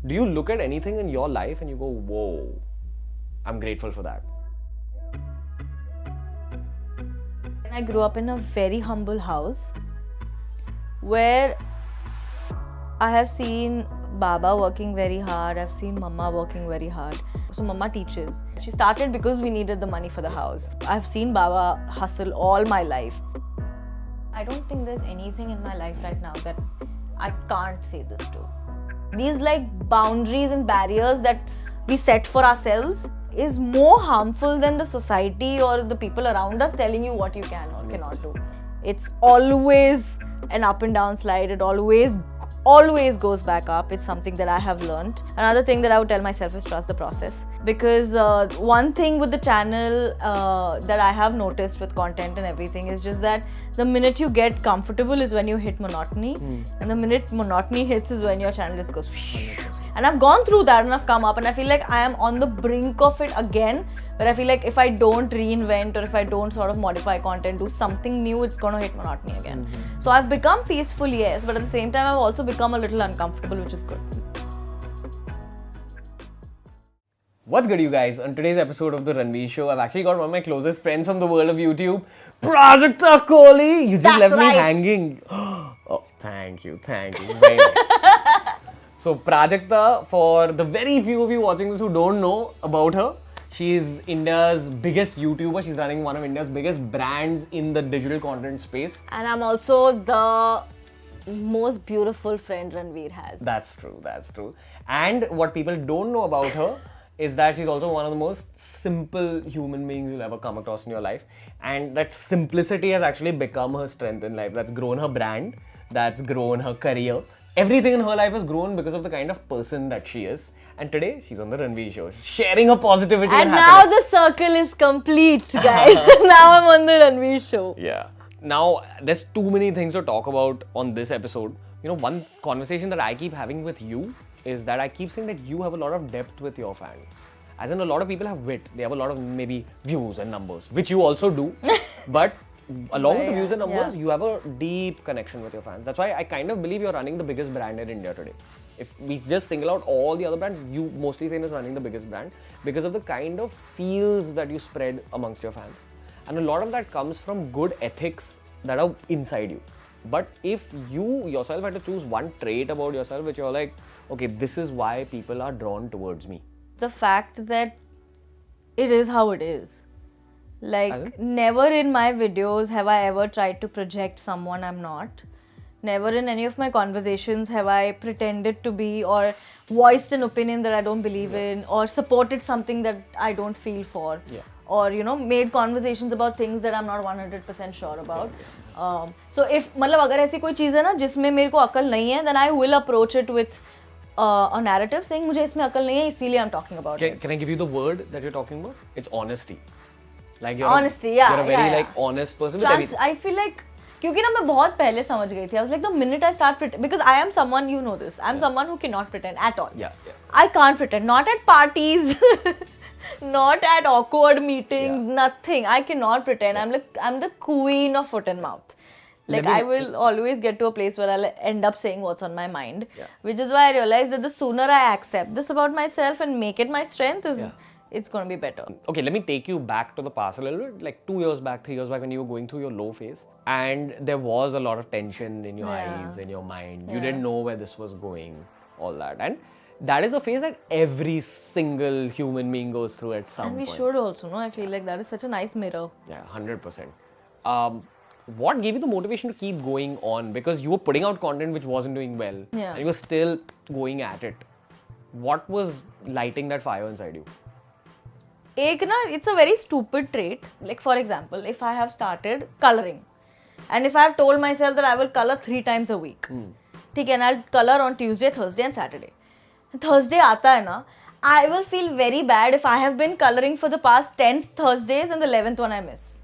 Do you look at anything in your life and you go, whoa, I'm grateful for that? I grew up in a very humble house where I have seen Baba working very hard, I've seen Mama working very hard. So Mama teaches. She started because we needed the money for the house. I've seen Baba hustle all my life. I don't think there's anything in my life right now that I can't say this to. These boundaries and barriers that we set for ourselves is more harmful than the society or the people around us telling you what you can or cannot do. It's always an up and down slide. It always goes back up. It's something that I have learned. Another thing that I would tell myself is trust the process. Because one thing with the channel that I have noticed with content and everything is just that the minute you get comfortable is when you hit monotony. And the minute monotony hits is when your channel just goes. And I've gone through that and I've come up and I feel like I am on the brink of it again. Where I feel like if I don't reinvent or if I don't sort of modify content, do something new, it's going to hit monotony again. So I've become peaceful, yes, but at the same time I've also become a little uncomfortable, which is good. What's good, you guys? On today's episode of The Ranveer Show, I've actually got one of my closest friends from the world of YouTube, Prajakta, Koli. You just left me hanging. Oh, thank you. Very nice. So Prajakta, for the very few of you watching this who don't know about her, she's India's biggest YouTuber. She's running one of India's biggest brands in the digital content space. And I'm also the most beautiful friend Ranveer has. That's true. And what people don't know about her is that she's also one of the most simple human beings you'll ever come across in your life. And that simplicity has actually become her strength in life. That's grown her brand. That's grown her career. Everything in her life has grown because of the kind of person that she is. And today, she's on The Ranveer Show, sharing her positivity and now happiness. the circle is complete, guys. Now I'm on The Ranveer Show. Yeah. Now, there's too many things to talk about on this episode. You know, one conversation that I keep having with you is that I keep saying that you have a lot of depth with your fans. As in, a lot of people have wit. They have a lot of maybe views and numbers, which you also do. But along with the views and numbers, you have a deep connection with your fans. That's why I kind of believe you're running the biggest brand in India today. If we just single out all the other brands, you MostlySane's is running the biggest brand because of the kind of feels that you spread amongst your fans. And a lot of that comes from good ethics that are inside you. But if you yourself had to choose one trait about yourself which you're like, okay, this is why people are drawn towards me. The fact that it is how it is. Never in my videos have I ever tried to project someone I'm not. Never in any of my conversations have I pretended to be or voiced an opinion that I don't believe in or supported something that I don't feel for. Or, made conversations about things that I'm not 100% sure about. So if, अगर ऐसी कोई चीज़ है ना जिसमें मेरे को अकल नहीं है, then I will approach it with a narrative saying मुझे इसमें अकल नहीं है, इसीलिए I'm talking about it. Can I give you the word that you're talking about? It's honesty. You're Honesty, you're a very honest person. I feel like क्योंकि ना मैं बहुत पहले समझ गई थी. I was like, the minute I start pretending, because I am someone, you know this, I'm someone who cannot pretend at all. I can't pretend, not at parties, not at awkward meetings, nothing. I cannot pretend. I'm the queen of foot and mouth. I will always get to a place where I'll end up saying what's on my mind, which is why I realized that the sooner I accept this about myself and make it my strength it's going to be better. Okay, let me take you back to the past a little bit, like 2 years back, 3 years back when you were going through your low phase and there was a lot of tension in your eyes, in your mind. You didn't know where this was going, all that. And that is a phase that every single human being goes through at some point. And we should also, no? I feel like that is such a nice mirror. Yeah, 100%. What gave you the motivation to keep going on? Because you were putting out content which wasn't doing well and you were still going at it. What was lighting that fire inside you? It's a very stupid trait. Like for example, if I have started coloring and if I have told myself that I will color 3 times a week, and I'll color on Tuesday, Thursday and Saturday. Thursday aata hai na, I will feel very bad if I have been coloring for the past 10 Thursdays and the 11th one I miss.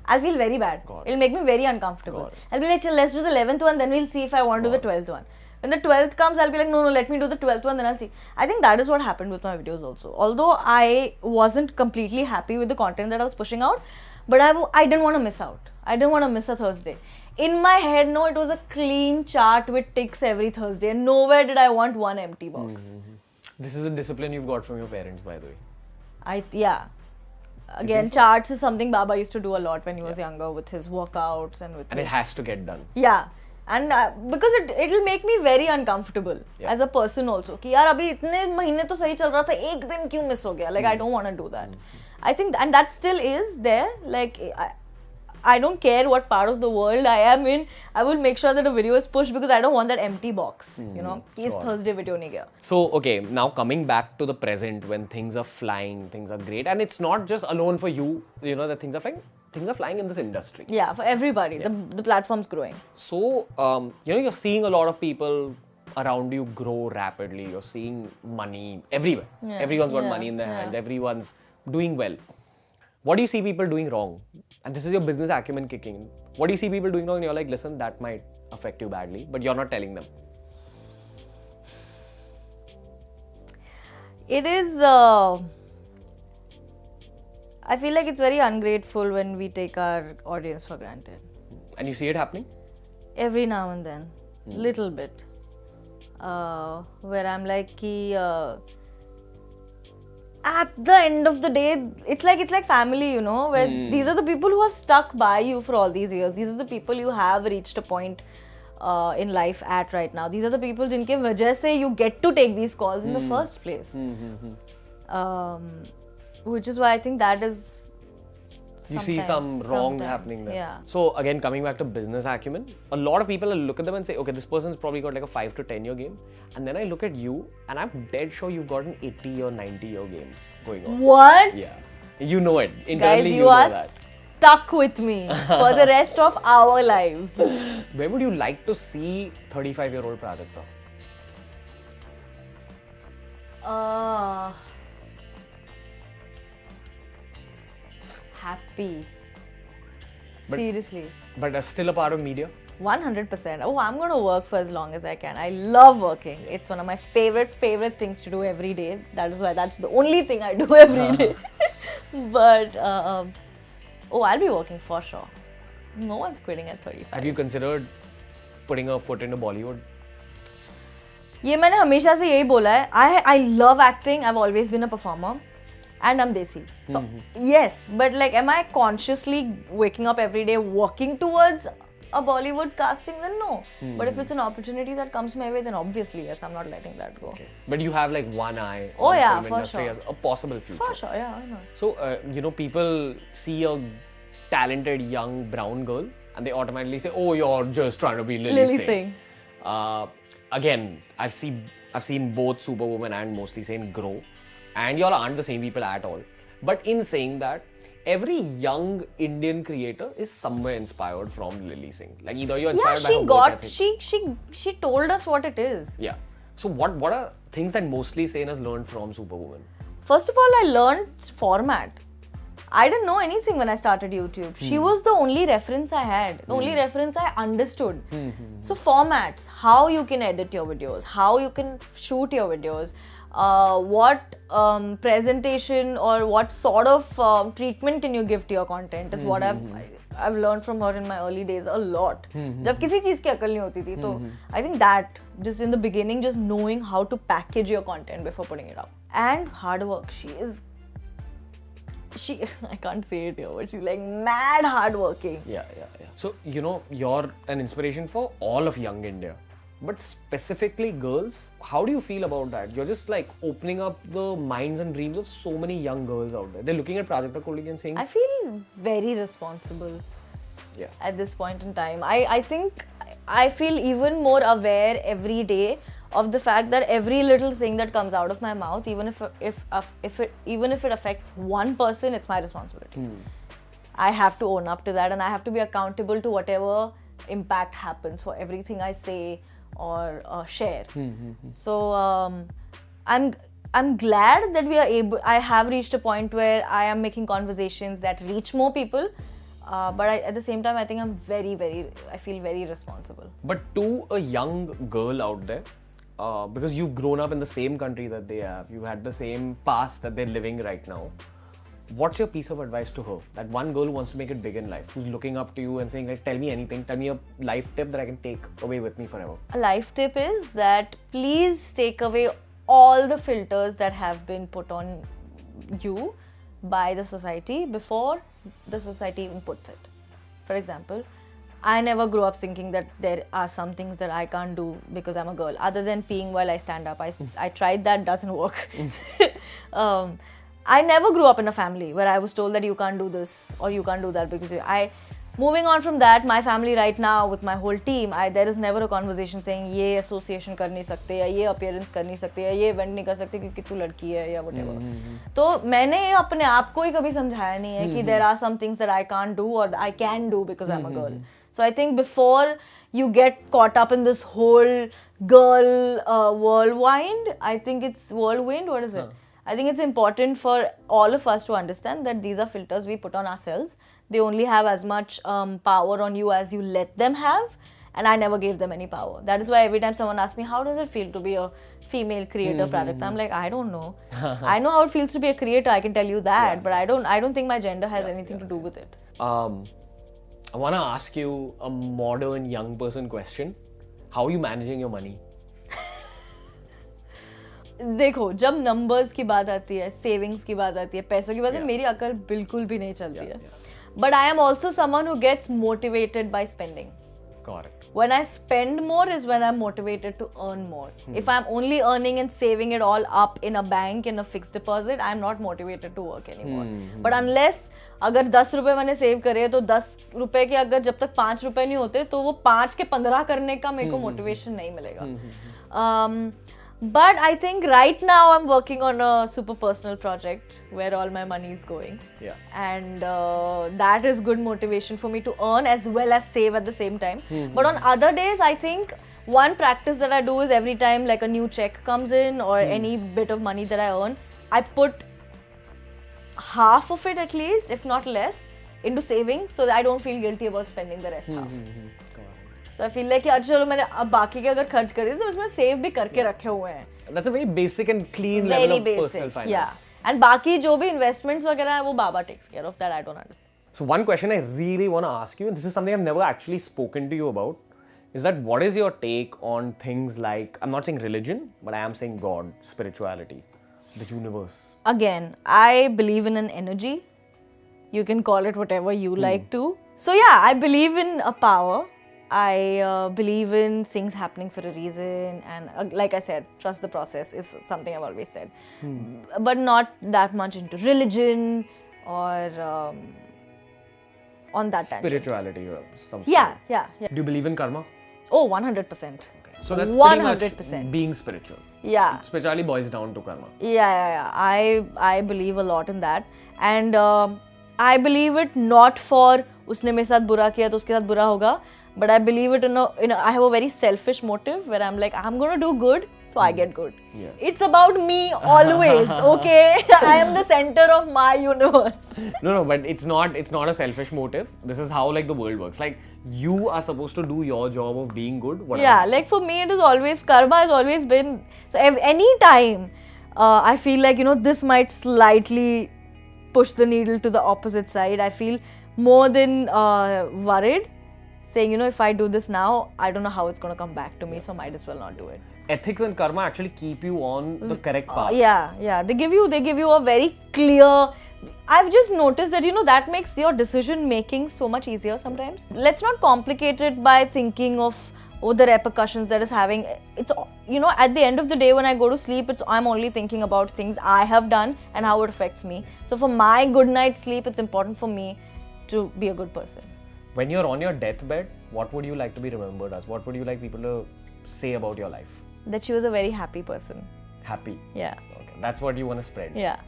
I'll feel very bad. It'll make me very uncomfortable. I'll be like, let's do the 11th one, then we'll see if I want to do the 12th one. When the 12th comes, I'll be like, no, let me do the 12th one, then I'll see. I think that is what happened with my videos also. Although I wasn't completely happy with the content that I was pushing out, but I didn't want to miss out. I didn't want to miss a Thursday. In my head, it was a clean chart with ticks every Thursday and nowhere did I want one empty box. This is a discipline you've got from your parents, by the way. Yeah. Again, charts is something Baba used to do a lot when he was younger with his workouts and with And it has to get done. Yeah. And because it'll make me very uncomfortable as a person also. कि यार अभी इतने महीने तो सही चल रहा था, एक दिन क्यों miss हो गया? Like I don't want to do that. I think, and that still is there. Like I don't care what part of the world I am in. I will make sure that a video is pushed because I don't want that empty box. You know, is Thursday video नहीं गया. So, okay, now coming back to the present when things are flying, things are great. And it's not just alone for you, you know, that things are flying. Things are flying in this industry. Yeah, for everybody. The platform's growing. So, you know, you're seeing a lot of people around you grow rapidly. You're seeing money everywhere. Yeah. Everyone's got money in their hands. Everyone's doing well. What do you see people doing wrong? And this is your business acumen kicking in. What do you see people doing wrong? And you're like, listen, that might affect you badly, but you're not telling them. It is... I feel like it's very ungrateful when we take our audience for granted. And you see it happening? Every now and then. Little bit. Where I'm like, at the end of the day, it's like family, you know, where these are the people who have stuck by you for all these years. These are the people you have reached a point in life at right now. These are the people jinke wajah se you get to take these calls in the first place. Which is why I think that is you see some wrong happening there. Yeah. So again, coming back to business acumen, a lot of people look at them and say, okay, this person's probably got like a 5 to 10 year game. And then I look at you and I'm dead sure you've got an 80 or 90 year game going on. What? Yeah. You know it. Internally, guys, you know are that. stuck with me for the rest of our lives. Where would you like to see 35-year-old Prajakta? Happy. Seriously. But still a part of media? 100%. Oh, I'm going to work for as long as I can. I love working. It's one of my favorite things to do every day. That is why that's the only thing I do every day. But, I'll be working for sure. No one's quitting at 35. Have you considered putting a foot into Bollywood? ये मैंने हमेशा से यही बोला है. I love acting. I've always been a performer. And I'm desi. So, yes, but like, am I consciously waking up every day working towards a Bollywood casting? Then no. But if it's an opportunity that comes my way, then obviously, yes, I'm not letting that go. Okay. But you have like one eye on the film for industry sure. as a possible future. For sure, yeah, I know. So, you know, people see a talented young brown girl and they automatically say, oh, you're just trying to be Lily Singh. Again, I've seen both Superwoman and MostlySane's grow. And y'all aren't the same people at all. But in saying that, every young Indian creator is somewhere inspired from Lily Singh. Like either you're inspired by her work ethic. She told us what it is. Yeah. So what are things that MostlySane has learned from Superwoman? First of all, I learned format. I didn't know anything when I started YouTube. She was the only reference I had, the only reference I understood. So formats, how you can edit your videos, how you can shoot your videos, what presentation or what sort of treatment can you give to your content is what I've learned from her in my early days a lot. जब किसी चीज़ की अकल नहीं होती थी तो I think that just in the beginning, just knowing how to package your content before putting it up. And hard work. I can't say it here, but she's like mad hardworking. Yeah. So, you know, you're an inspiration for all of young India. But specifically girls, how do you feel about that? You're just like opening up the minds and dreams of so many young girls out there. They're looking at Prajakta Koli and saying... I feel very responsible at this point in time. I think I feel even more aware every day of the fact that every little thing that comes out of my mouth, even if it affects one person, it's my responsibility. I have to own up to that and I have to be accountable to whatever impact happens for everything I say or share. So I'm glad that I have reached a point where I am making conversations that reach more people. But at the same time, I think I feel very responsible. But to a young girl out there, because you've grown up in the same country that they have, you had the same past that they're living right now, what's your piece of advice to her? That one girl who wants to make it big in life, who's looking up to you and saying, like, tell me anything, tell me a life tip that I can take away with me forever. A life tip is that please take away all the filters that have been put on you by the society before the society even puts it. For example, I never grew up thinking that there are some things that I can't do because I'm a girl, other than peeing while I stand up. I tried that, doesn't work. I never grew up in a family where I was told that you can't do this or you can't do that because moving on from that, my family right now with my whole team, there is never a conversation saying ये association कर नहीं सकते या ये appearance कर नहीं सकते या ये event नहीं कर सकते क्योंकि तू लड़की है या whatever. तो मैंने अपने आप को ही कभी समझाया नहीं है कि there are some things that I can't do or I can do because I'm a girl. So I think before you get caught up in this whole girl whirlwind, I think it's whirlwind. What is it? I think it's important for all of us to understand that these are filters we put on ourselves. They only have as much power on you as you let them have. And I never gave them any power. That is why every time someone asks me, how does it feel to be a female creator, Prajakta? I'm like, I don't know. I know how it feels to be a creator, I can tell you that. But I don't think my gender has anything to do with it. I want to ask you a modern young person question. How are you managing your money? देखो, जब numbers की बात आती है, savings की बात आती है, पैसों की बात है, मेरी अकल बिल्कुल भी नहीं चलती है. But I am also someone who gets motivated by spending. Got it. When I spend more is when I'm motivated to earn more. If I'm only earning and saving it all up in a bank, in a fixed deposit, I'm not motivated to work anymore. But unless अगर 10 रुपए मैंने save करे तो 10 रुपए के अगर जब तक 5 रुपए नहीं होते तो वो 5 के 15 करने का मेरे को मोटिवेशन नहीं मिलेगा. But I think right now I'm working on a super personal project where all my money is going. Yeah. And that is good motivation for me to earn as well as save at the same time. But on other days, I think one practice that I do is every time like a new check comes in or any bit of money that I earn, I put half of it at least, if not less, into savings so that I don't feel guilty about spending the rest half. So I feel like कि अच्छा चलो मैंने अब बाकी के अगर खर्च कर दिए तो उसमें सेव भी करके रखे हुए हैं. That's a very basic and clean level of personal finance. Yeah. And बाकी जो भी investments वगैरह है वो बाबा takes care of that. I don't understand. So one question I really want to ask you, and this is something I've never actually spoken to you about, is that what is your take on things like, I'm not saying religion, but I am saying God, spirituality, the universe. Again, I believe in an energy. You can call it whatever you like to. So yeah, I believe in a power. I believe in things happening for a reason, and like I said, trust the process is something I've always said. But not that much into religion or on that tangent. Spirituality or something. Yeah. Do you believe in karma? Oh, 100%. Okay. So that's 100%. pretty much being spiritual. Yeah. Spirituality boils down to karma. Yeah. I believe a lot in that, and I believe it not for उसने मेरे साथ बुरा किया तो उसके साथ बुरा होगा. But I believe it in I have a very selfish motive where I'm like, I'm going to do good, so I get good. Yeah. It's about me always, okay? I am the center of my universe. No, but it's not a selfish motive. This is how like the world works. Like you are supposed to do your job of being good. Whatever. Yeah, like for me it is always, karma has always been, so any time I feel like, this might slightly push the needle to the opposite side. I feel more than worried. Saying, if I do this now, I don't know how it's going to come back to me, so might as well not do it. Ethics and karma actually keep you on the correct path. Yeah. They give you a very clear. I've just noticed that, that makes your decision making so much easier sometimes. Let's not complicate it by thinking of the repercussions that is having. It's, at the end of the day when I go to sleep, I'm only thinking about things I have done and how it affects me. So for my good night's sleep, it's important for me to be a good person. When you're on your deathbed, what would you like to be remembered as? What would you like people to say about your life? That she was a very happy person. Happy? Yeah. Okay, that's what you want to spread? Yeah.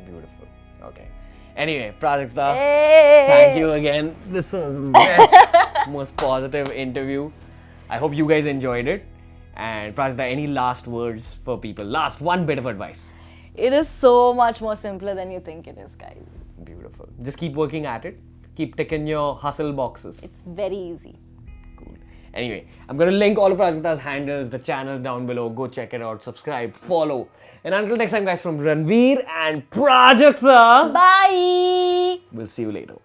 Beautiful. Okay. Anyway, Prajakta, hey. Thank you again. This was the best, most positive interview. I hope you guys enjoyed it. And Prajakta, any last words for people? Last one bit of advice. It is so much more simpler than you think it is, guys. Beautiful. Just keep working at it. Keep ticking your hustle boxes. It's very easy. Cool. Anyway, I'm going to link all of Prajakta's handles, the channel down below. Go check it out, subscribe, follow. And until next time, guys, from Ranveer and Prajakta. Bye! We'll see you later.